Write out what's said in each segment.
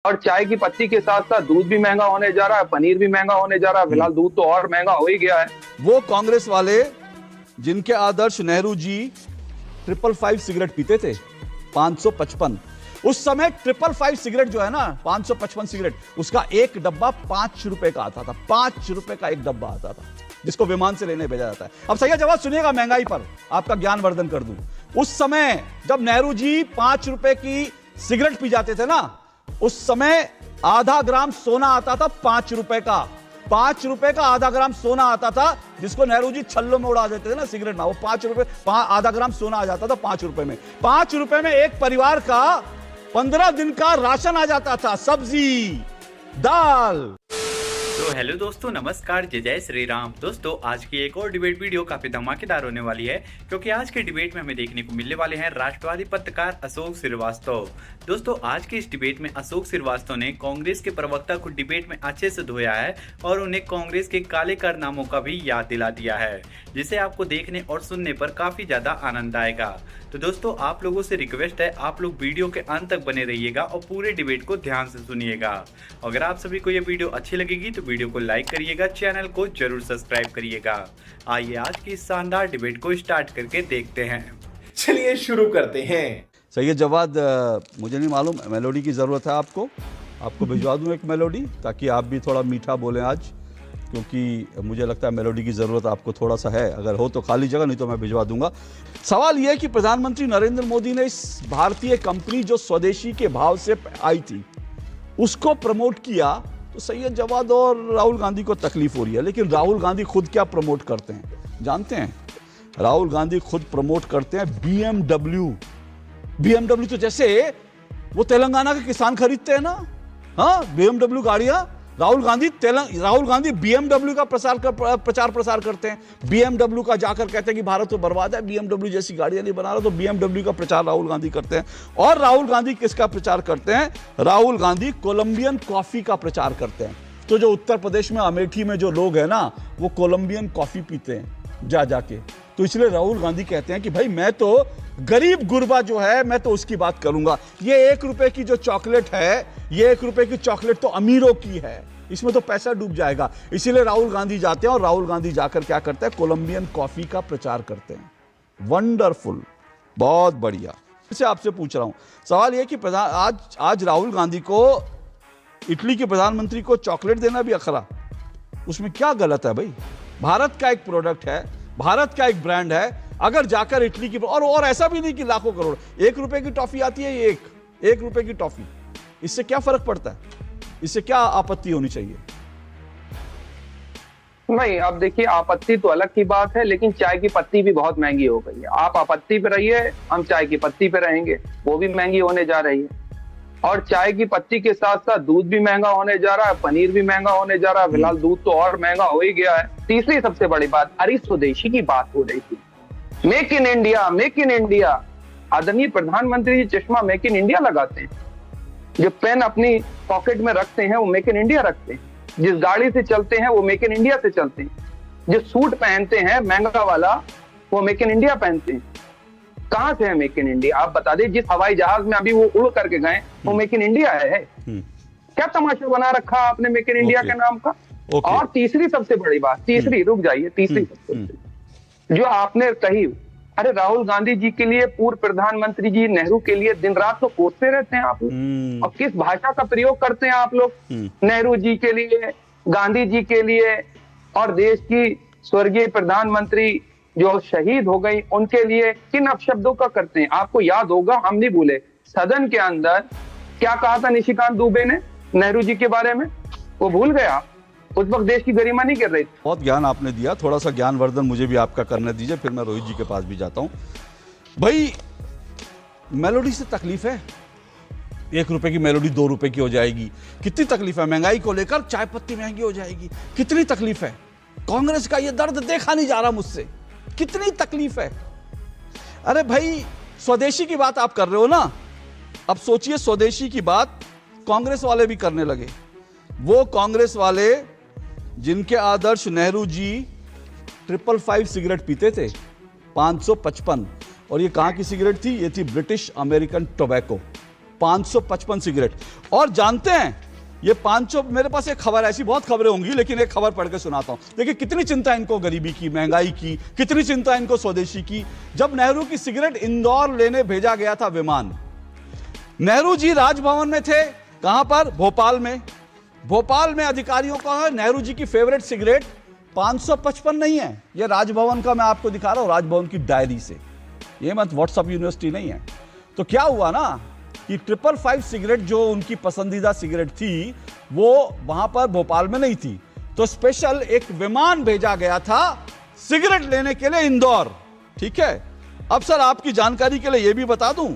और चाय की पत्ती के साथ साथ दूध भी महंगा होने जा रहा है, पनीर भी महंगा होने जा रहा है। फिलहाल दूध तो और महंगा हो ही गया है। वो कांग्रेस वाले जिनके आदर्श नेहरू जी 555 सिगरेट पीते थे, 555। उस समय 555 सिगरेट जो है ना, 555 सिगरेट, उसका एक डब्बा 5 रुपए का आता था। 5 रुपए का एक डब्बा आता था, जिसको विमान से लेने भेजा जाता है। अब सही जवाब सुनिएगा, महंगाई पर आपका ज्ञानवर्धन कर दूं। उस समय जब नेहरू जी 5 रुपए की सिगरेट पी जाते थे ना, उस समय आधा ग्राम सोना आता था 5 रुपए का। 5 रुपए का आधा ग्राम सोना आता था, जिसको नेहरू जी छल्लों में उड़ा देते थे ना सिगरेट में। वो 5 रुपए आधा ग्राम सोना आ जाता था 5 रुपए में। 5 रुपए में एक परिवार का 15 दिन का राशन आ जाता था, सब्जी, दाल। तो हेलो दोस्तों, नमस्कार, जय जय श्री राम। दोस्तों आज की एक और डिबेट वीडियो काफी धमाकेदार होने वाली है, क्योंकि आज के डिबेट में हमें देखने को मिलने वाले हैं राष्ट्रवादी पत्रकार अशोक श्रीवास्तव। दोस्तों आज की इस डिबेट में अशोक श्रीवास्तव ने कांग्रेस के प्रवक्ता को डिबेट में अच्छे से धोया है और उन्हें कांग्रेस के काले कारनामों का भी याद दिला दिया है, जिसे आपको देखने और सुनने पर काफी ज्यादा आनंद आएगा। तो दोस्तों आप लोगों से रिक्वेस्ट है, आप लोग वीडियो के अंत तक बने रहिएगा और पूरे डिबेट को ध्यान से सुनिएगा। अगर आप सभी को ये वीडियो अच्छी लगेगी तो वीडियो को लाइक करिएगा, चैनल को जरूर सब्सक्राइब करिएगा। आइए आज की इस शानदार डिबेट को स्टार्ट करके देखते हैं। चलिए शुरू करते हैं। सही है जवाब। मुझे नहीं मालूम, मेलोडी की जरूरत है आपको भिजवा दूं एक मेलोडी, ताकि आप भी थोड़ा मीठा बोलें आज, क्योंकि मुझे लगता है मेलोडी की जरूरत आपको थोड़ा सा है। अगर हो तो खाली जगह, नहीं तो मैं भिजवा दूंगा। सवाल यह है कि प्रधानमंत्री नरेंद्र मोदी ने इस भारतीय कंपनी जो स्वदेशी के भाव से आई थी उसको प्रमोट किया, तो सैयद जवाद और राहुल गांधी को तकलीफ हो रही है। लेकिन राहुल गांधी खुद क्या प्रमोट करते हैं जानते हैं? राहुल गांधी खुद प्रमोट करते हैं बीएमडब्ल्यू। तो जैसे वो तेलंगाना के किसान खरीदते हैं ना, हाँ, बीएमडब्ल्यू गाड़ियां, राहुल गांधी बीएमडब्ल्यू का प्रचार प्रसार करते हैं। बीएमडब्ल्यू का जाकर कहते हैं कि भारत तो बर्बाद है, बीएमडब्ल्यू जैसी गाड़ियां नहीं बना रहा, तो बीएमडब्ल्यू का प्रचार राहुल गांधी करते हैं। और राहुल गांधी किसका प्रचार करते हैं? राहुल गांधी कोलंबियन कॉफी का प्रचार करते हैं। तो जो उत्तर प्रदेश में अमेठी में जो लोग हैं ना, वो कोलंबियन कॉफी पीते हैं जाके। तो इसलिए राहुल गांधी कहते हैं कि भाई मैं तो गरीब गुरबा जो है, मैं तो उसकी बात करूंगा। ये 1 रुपए की जो चॉकलेट है, ये 1 रुपए की चॉकलेट तो अमीरों की है, इसमें तो पैसा डूब जाएगा। इसीलिए राहुल गांधी जाते हैं और राहुल गांधी जाकर क्या करते हैं? कोलंबियन कॉफी का प्रचार करते हैं। वंडरफुल, बहुत बढ़िया। इसे आपसे पूछ रहा हूं, सवाल यह कि आज राहुल गांधी को इटली के प्रधानमंत्री को चॉकलेट देना भी अखरा, उसमें क्या गलत है भाई? भारत का एक प्रोडक्ट है, भारत का एक ब्रांड है। अगर जाकर इटली की, और ऐसा भी नहीं कि लाखों करोड़, 1 रुपए की टॉफी आती है, ये 1 रुपए की टॉफी, इससे क्या फर्क पड़ता है? इससे क्या आपत्ति होनी चाहिए? नहीं, अब देखिए, आपत्ति तो अलग की बात है, लेकिन चाय की पत्ती भी बहुत महंगी हो गई है। आप आपत्ति पे रहिए, हम चाय की पत्ती पे रहेंगे, वो भी महंगी होने जा रही है। और चाय की पत्ती के साथ साथ दूध भी महंगा होने जा रहा है, पनीर भी महंगा होने जा रहा है। फिलहाल दूध तो और महंगा हो ही गया है। तीसरी सबसे बड़ी बात, अरे स्वदेशी की बात हो रही थी, make in India, make in India. आदरणीय प्रधानमंत्री जी चश्मा मेक इन इंडिया लगाते हैं, जो पेन अपनी पॉकेट में रखते हैं वो मेक इन इंडिया रखते हैं, जिस गाड़ी से चलते हैं वो मेक इन इंडिया से चलते हैं, जो सूट पहनते हैं महंगा वाला वो मेक इन इंडिया पहनते हैं। कहां से है मेक इन इंडिया? आप बता दें, जिस हवाई जहाज में अभी वो उड़ करके गए वो मेक इन इंडिया है। क्या तमाशा बना रखा आपने मेक इन इंडिया के नाम का? और तीसरी सबसे बड़ी बात, तीसरी, रुक जाइए, तीसरी सबसे जो आपने कही, अरे राहुल गांधी जी के लिए, पूर्व प्रधानमंत्री जी नेहरू के लिए दिन रात तो कोसते रहते हैं आप लोग। और किस भाषा का प्रयोग करते हैं आप लोग नेहरू जी के लिए, गांधी जी के लिए, और देश की स्वर्गीय प्रधानमंत्री जो शहीद हो गई उनके लिए किन अपशब्दों का करते हैं? आपको याद होगा, हम नहीं भूले, सदन के अंदर क्या कहा था निशिकांत दुबे ने नेहरू जी के बारे में, वो भूल गया? उस वक्त देश की गरिमा नहीं कर रही थी। बहुत ज्ञान आपने दिया, थोड़ा सा ज्ञानवर्धन मुझे भी आपका करने दीजिए, फिर मैं रोहित जी के पास भी जाता हूं। भाई मेलोडी से तकलीफ है, 1 रुपए की मेलोडी 2 रुपए की हो जाएगी। कितनी तकलीफ है? महंगाई को लेकर चाय पत्ती महंगी हो जाएगी, कितनी तकलीफ है? कांग्रेस का ये दर्द देखा नहीं जा रहा मुझसे, कितनी तकलीफ है। अरे भाई स्वदेशी की बात आप कर रहे हो ना, अब सोचिए स्वदेशी की बात कांग्रेस वाले भी करने लगे। वो कांग्रेस वाले जिनके आदर्श नेहरू जी 555 सिगरेट पीते थे, 555, और ये कहां की सिगरेट थी? ये थी ब्रिटिश अमेरिकन टोबैको। 555 सिगरेट। और जानते हैं ये 500, मेरे पास एक खबर, ऐसी बहुत खबरें होंगी लेकिन एक खबर पढ़ के सुनाता हूं। देखिए कितनी चिंता इनको गरीबी की, महंगाई की, कितनी चिंता इनको स्वदेशी की। जब नेहरू की सिगरेट इंदौर लेने भेजा गया था विमान, नेहरू जी राजभवन में थे। कहां पर? भोपाल में। भोपाल में अधिकारियों का है नेहरू जी की फेवरेट सिगरेट 555 नहीं है। यह राजभवन का मैं आपको दिखा रहा हूं, राजभवन की डायरी से, यह मत व्हाट्सएप यूनिवर्सिटी नहीं है। तो क्या हुआ ना कि 555 सिगरेट जो उनकी पसंदीदा सिगरेट थी वो वहां पर भोपाल में नहीं थी, तो स्पेशल एक विमान भेजा गया था सिगरेट लेने के लिए इंदौर। ठीक है। अब सर आपकी जानकारी के लिए यह भी बता दूं,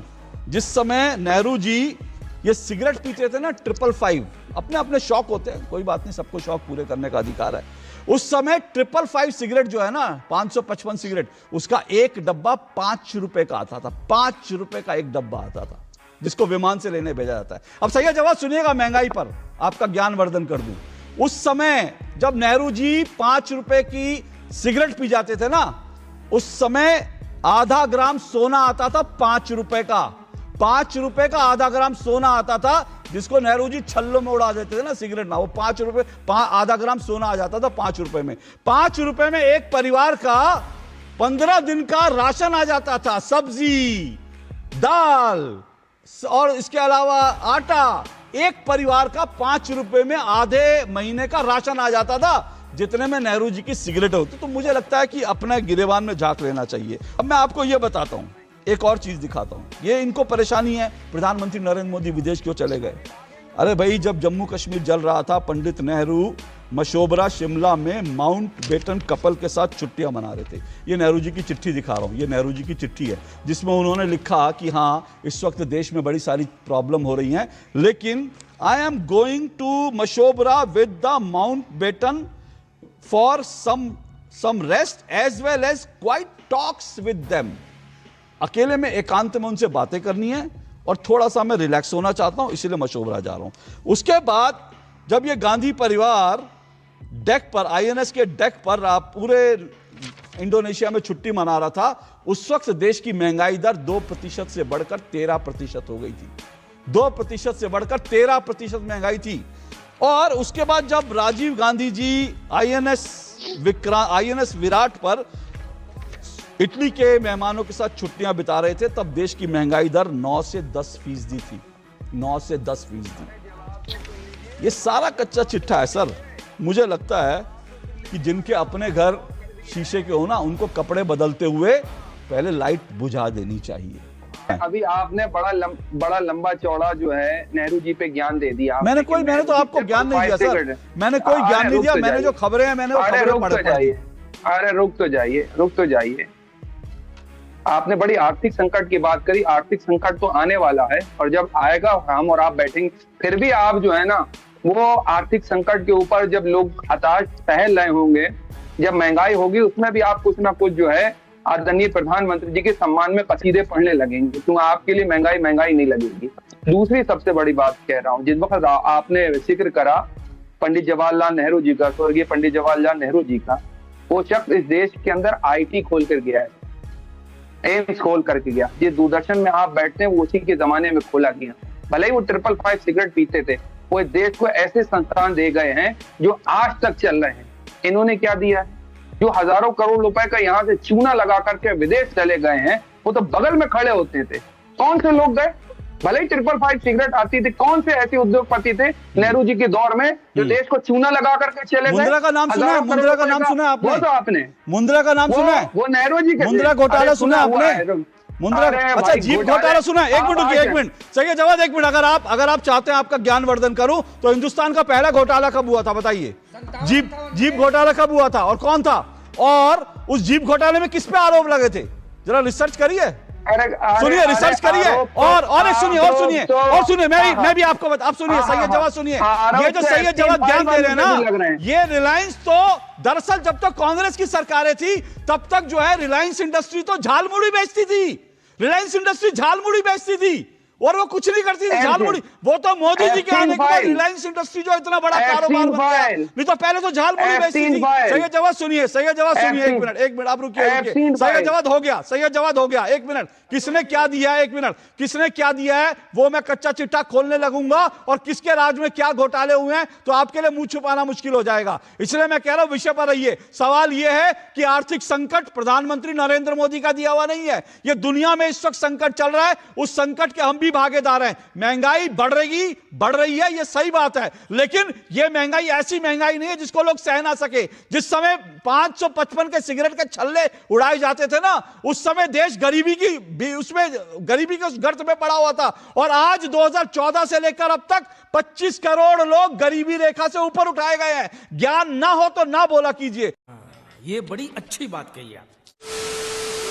जिस समय नेहरू जी ये सिगरेट पीते थे ना 555, अपने अपने शौक होते हैं, कोई बात नहीं, सबको शौक पूरे करने का अधिकार है। उस समय 555 सिगरेट जो है ना, 555 सिगरेट, उसका एक डब्बा 5 रुपए का आता था। 5 रुपए का एक डब्बा आता था जिसको विमान से लेने भेजा जाता है। अब सही जवाब सुनिएगा, महंगाई पर आपका ज्ञानवर्धन कर दूं। उस समय जब नेहरू जी 5 रुपए की सिगरेट पी जाते थे ना, उस समय आधा ग्राम सोना आता था 5 रुपए का। 5 रुपए का आधा ग्राम सोना आता था, जिसको नेहरू जी छल्लों में उड़ा देते थे ना सिगरेट ना, वो 5 रुपए आधा ग्राम सोना आ जाता था 5 रुपए में। 5 रुपए में एक परिवार का 15 दिन का राशन आ जाता था, सब्जी, दाल और इसके अलावा आटा। एक परिवार का 5 रुपए में आधे महीने का राशन आ जाता था, जितने में नेहरू जी की सिगरेट होती। तो मुझे लगता है कि अपने गिरेबान में झांक लेना चाहिए। अब मैं आपको यह बताता हूं, एक और चीज दिखाता हूं। ये इनको परेशानी है, प्रधानमंत्री नरेंद्र मोदी विदेश क्यों चले गए? अरे भाई, जब जम्मू कश्मीर जल रहा था, पंडित नेहरू मशोबरा शिमला में माउंट बेटन कपल के साथ छुट्टियां मना रहे थे। ये नेहरू जी की चिट्ठी दिखा रहा हूं, ये नेहरू जी की चिट्ठी है, जिसमें उन्होंने लिखा कि हाँ, इस वक्त देश में बड़ी सारी प्रॉब्लम हो रही हैं, लेकिन I am going to Mashobra with the Mountbatten for some rest as well as quiet talks with them. अकेले में एकांत में उनसे बातें करनी है और थोड़ा सा मैं रिलैक्स होना चाहता हूं, इसीलिए मशोबरा जा रहा हूं। उसके बाद जब ये गांधी परिवार डेक पर, आईएनएस के डेक पर पूरे इंडोनेशिया में छुट्टी मना रहा था, उस वक्त देश की महंगाई दर 2% से बढ़कर 13% हो गई थी। 2% से बढ़कर 13% महंगाई थी। और उसके बाद जब राजीव गांधी जी आईएनएस विराट पर इटली के मेहमानों के साथ छुट्टियां बिता रहे थे, तब देश की महंगाई दर 9 से 10% थी। 9 से 10%। ये सारा कच्चा चिट्ठा है सर। मुझे लगता है कि जिनके अपने घर शीशे के हो ना, उनको कपड़े बदलते हुए पहले लाइट बुझा देनी चाहिए। अभी आपने बड़ा लंबा चौड़ा जो है नेहरू जी पे ज्ञान दे दिया। मैंने तो आपको ज्ञान नहीं दिया सर, मैंने कोई ज्ञान नहीं दिया। मैंने जो खबरें हैं, मैंने अरे रुक तो जाइए। आपने बड़ी आर्थिक संकट की बात करी। आर्थिक संकट तो आने वाला है, और जब आएगा हम और आप बैठेंगे, फिर भी आप जो है ना, वो आर्थिक संकट के ऊपर जब लोग हताश टहल रहे होंगे, जब महंगाई होगी, उसमें भी आप कुछ ना कुछ जो है आदरणीय प्रधानमंत्री जी के सम्मान में कसीदे पढ़ने लगेंगे, तो आपके लिए महंगाई नहीं लगेगी। दूसरी सबसे बड़ी बात कह रहा हूँ, जिस वक्त आपने जिक्र करा पंडित जवाहरलाल नेहरू जी का, स्वर्गीय पंडित जवाहरलाल नेहरू जी का, वो शख्स इस देश के अंदर आईटी खोल कर गया है, एम्स खोल करके गया। जिस दूरदर्शन में आप बैठते हैं वो उसी के जमाने में खोला गया। भले ही वो 555 सिगरेट पीते थे, वो देश को ऐसे संस्थान दे गए हैं जो आज तक चल रहे हैं। इन्होंने क्या दिया है? जो हजारों करोड़ रुपए का यहाँ से चूना लगा करके विदेश चले गए हैं, वो तो बगल में खड़े होते थे। कौन से लोग गए? भले ही 555 सिगरेट आती थी, कौन से ऐसे उद्योगपति थे नेहरू जी के दौर में जो देश को चूना लगा करके चले गए? मुंद्रा का नाम सुना है? मुंद्रा का नाम सुना है आपने? वो तो आपने मुंद्रा का नाम सुना है? वो नेहरू जी के मुंद्रा घोटाला सुना है आपने? मुंद्रा, अच्छा जीप घोटाला सुना है? एक मिनट सही जवाब, एक मिनट। अगर आप चाहते हैं आपका ज्ञानवर्धन करूं, तो हिंदुस्तान का पहला घोटाला कब हुआ था बताइए? जीप घोटाला कब हुआ था और कौन था? और उस जीप घोटाले में किस पे आरोप लगे थे? जरा रिसर्च करिए, सुनिए, रिसर्च करिए। और एक सुनिए, मैं भी आपको आप सुनिए, सही जवाब सुनिए। ये जो सही जवाब ज्ञान दे रहे हैं ना, ये रिलायंस तो दरअसल जब तक कांग्रेस की सरकारें थी, तब तक जो है रिलायंस इंडस्ट्री तो झालमुड़ी बेचती थी। रिलायंस इंडस्ट्री झालमुड़ी बेचती थी। और वो कुछ नहीं करती थी, झालमुड़ी। वो तो मोदी जी के आने के बाद रिलायंस इंडस्ट्री जो इतना बड़ा कारोबार बन गया, नहीं तो पहले तो झालमुड़ी बेचती थी। सैयद जवाद सुनिए, सैयद जवाद सुनिए, एक मिनट आप रुकिए। सैयद जवाद हो गया, सैयद जवाद हो गया, एक मिनट। किसने क्या दिया है, एक मिनट, किसने क्या दिया है वो मैं कच्चा चिट्ठा खोलने लगूंगा, और किसके राज में क्या घोटाले हुए हैं तो आपके लिए मुंह छुपाना मुश्किल हो जाएगा। इसलिए मैं कह रहा हूं विषय पर रहिए। सवाल यह है कि आर्थिक संकट प्रधानमंत्री नरेंद्र मोदी का दिया हुआ नहीं है, यह दुनिया में इस वक्त संकट चल रहा है, उस संकट के हम भी भागीदार हैं। महंगाई बढ़ रही है, यह सही बात है, लेकिन यह महंगाई ऐसी महंगाई नहीं है जिसको लोग सह ना सके। जिस समय 555 के सिगरेट के छल्ले उड़ाए जाते थे ना, उस समय देश गरीबी के उस गर्त में पड़ा हुआ था, और आज 2014 से लेकर अब तक 25 करोड़ लोग गरीबी रेखा से ऊपर उठाए गए हैं। ज्ञान ना हो तो ना बोला कीजिए। ये बड़ी अच्छी बात कही आप।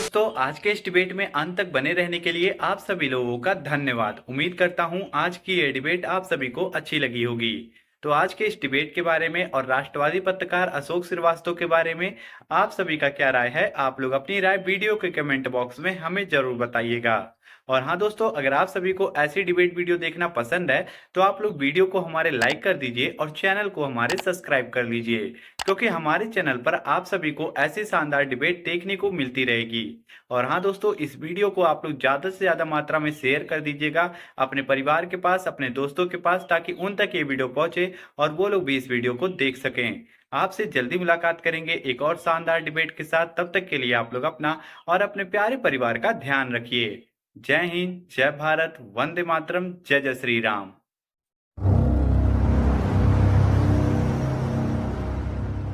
दोस्तों, आज के इस डिबेट में अंत तक बने रहने के लिए आप सभी लोगों का धन्यवाद। उम्मीद करता हूं आज की ये डिबेट आप सभी को अच्छी लगी होगी। तो आज के इस डिबेट के बारे में और राष्ट्रवादी पत्रकार अशोक श्रीवास्तव के बारे में आप सभी का क्या राय है, आप लोग अपनी राय वीडियो के कमेंट बॉक्स में हमें जरूर बताइएगा। और हाँ दोस्तों, अगर आप सभी को ऐसी डिबेट वीडियो देखना पसंद है तो आप लोग वीडियो को हमारे लाइक कर दीजिए और चैनल को हमारे सब्सक्राइब कर लीजिए, क्योंकि हमारे चैनल पर आप सभी को ऐसी शानदार डिबेट देखने को मिलती रहेगी। और हाँ दोस्तों, इस वीडियो को आप लोग ज्यादा से ज्यादा मात्रा में शेयर कर दीजिएगा अपने परिवार के पास, अपने दोस्तों के पास, ताकि उन तक ये वीडियो पहुंचे और वो लोग भी इस वीडियो को देख सकें। आपसे जल्दी मुलाकात करेंगे एक और शानदार डिबेट के साथ। तब तक के लिए आप लोग अपना और अपने प्यारे परिवार का ध्यान रखिए। जय हिंद, जय भारत, वंदे मातरम, जय जय श्री राम।